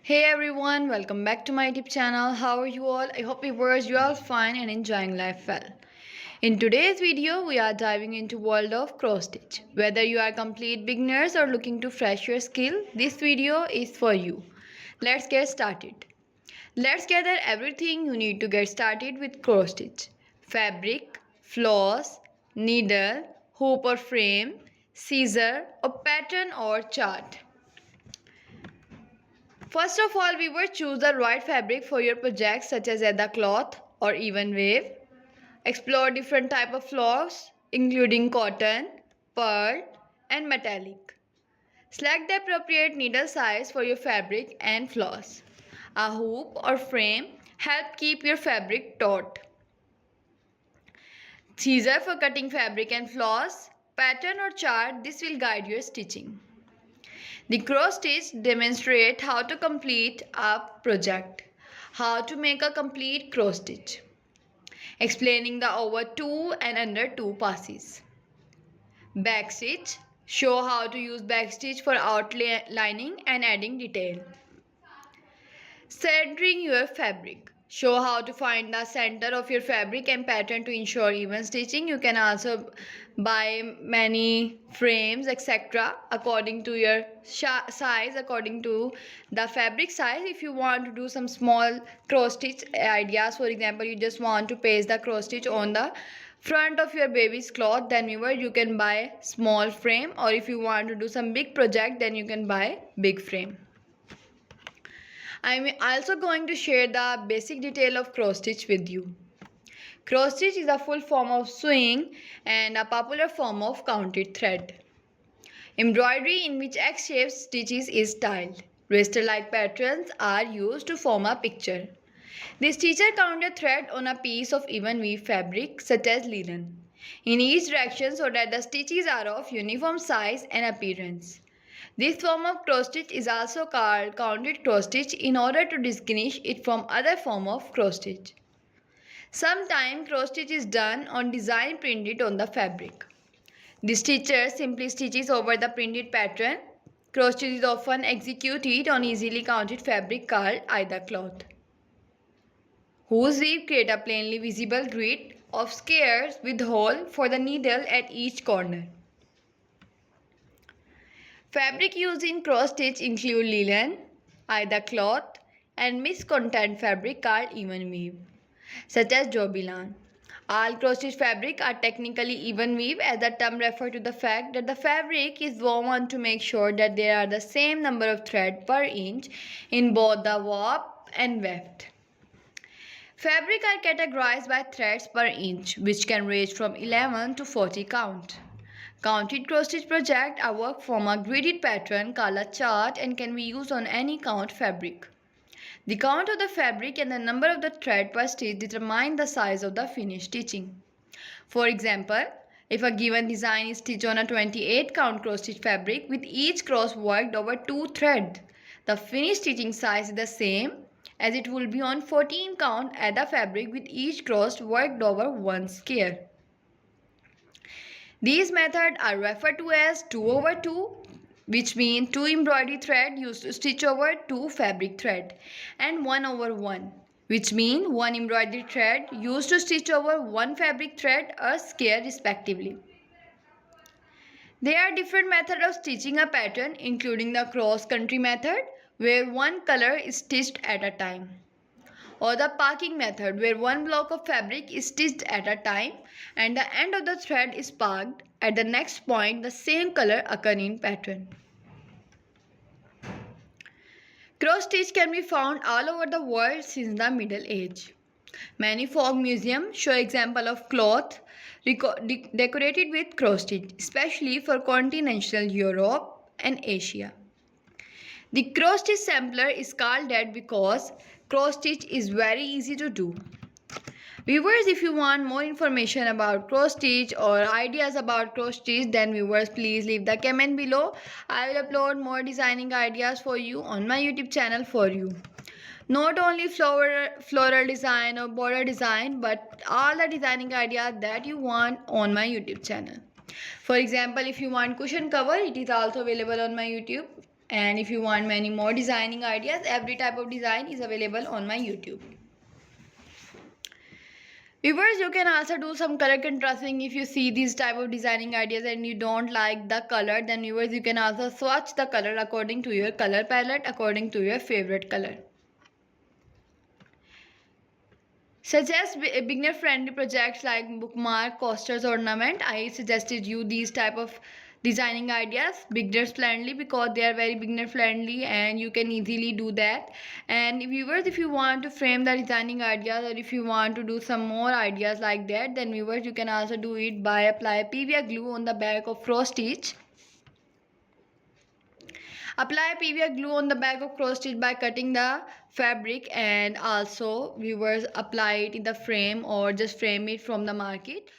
Hey everyone, welcome back to my YouTube channel. How are you all? I hope viewers you are all fine and enjoying life well. In today's video, we are diving into world of cross stitch. Whether you are complete beginners or looking to fresh your skill, this video is for you. Let's get started. Let's gather everything you need to get started with cross stitch. Fabric, floss, needle, hoop or frame, scissor, a pattern or chart. First of all, we will choose the right fabric for your project such as leather cloth or even wave. Explore different type of floss including cotton, pearl and metallic. Select the appropriate needle size for your fabric and floss. A hoop or frame help keep your fabric taut. Scissor for cutting fabric and floss. Pattern or chart, this will guide your stitching. The cross stitch demonstrates how to complete a project. How to make a complete cross stitch. Explaining the over 2 and under 2 passes. Back stitch. Show how to use back stitch for outlining and adding detail. Centering your fabric. Show how to find the center of your fabric and pattern to ensure even stitching. You can also buy many frames etc. according to your size, according to the fabric size. If you want to do some small cross stitch ideas, for example, you just want to paste the cross stitch on the front of your baby's cloth, then you can buy small frame, or if you want to do some big project, then you can buy big frame. I'm also going to share the basic detail of cross stitch with you. Cross stitch is a full form of sewing and a popular form of counted thread. Embroidery in which X-shaped stitches is styled. Raster-like patterns are used to form a picture. The stitcher counted thread on a piece of even weave fabric such as linen in each direction so that the stitches are of uniform size and appearance. This form of cross stitch is also called counted cross stitch in order to distinguish it from other form of cross stitch. Sometimes cross stitch is done on design printed on the fabric. The stitcher simply stitches over the printed pattern. Cross stitch is often executed on easily counted fabric called either cloth, whose weave create a plainly visible grid of squares with hole for the needle at each corner. Fabric used in cross stitch include linen, either cloth, and mixed content fabric called even weave, such as jobilan. All cross stitch fabric are technically even weave, as the term refers to the fact that the fabric is woven to make sure that there are the same number of threads per inch in both the warp and weft. Fabric are categorized by threads per inch, which can range from 11 to 40 count. Counted cross stitch projects are worked from a gridded pattern called a chart and can be used on any count fabric. The count of the fabric and the number of the thread per stitch determine the size of the finished stitching. For example, if a given design is stitched on a 28 count cross stitch fabric with each cross worked over 2 threads, the finished stitching size is the same as it will be on 14 count at the fabric with each cross worked over 1 square. These methods are referred to as 2 over 2, which means 2 embroidery thread used to stitch over 2 fabric thread, and 1 over 1, which means 1 embroidery thread used to stitch over 1 fabric thread or square respectively. There are different methods of stitching a pattern, including the cross-country method, where one color is stitched at a time, or the parking method, where one block of fabric is stitched at a time and the end of the thread is parked at the next point the same color occur in pattern. Cross stitch can be found all over the world since the Middle Age. Many folk museums show examples of cloth decorated with cross stitch, especially for continental Europe and Asia. The cross stitch sampler is called that because cross stitch is very easy to do. Viewers, if you want more information about cross stitch or ideas about cross stitch, then viewers please leave the comment below. I will upload more designing ideas for you on my YouTube channel for you. Not only floral design or border design, but all the designing ideas that you want on my YouTube channel. For example, if you want cushion cover, it is also available on my YouTube. And if you want many more designing ideas, every type of design is available on my YouTube. Viewers, you can also do some color contrasting. If you see these type of designing ideas and you don't like the color, then viewers, you can also swatch the color according to your color palette, according to your favorite color. Suggest beginner friendly projects like bookmark, coasters, ornament. I suggested you these type of designing ideas, beginner friendly, because they are very beginner friendly and you can easily do that. And viewers, if you want to frame the designing ideas, or if you want to do some more ideas like that, then viewers, you can also do it by apply PVA glue on the back of cross stitch. Apply PVA glue on the back of cross stitch by cutting the fabric, and also viewers apply it in the frame or just frame it from the market.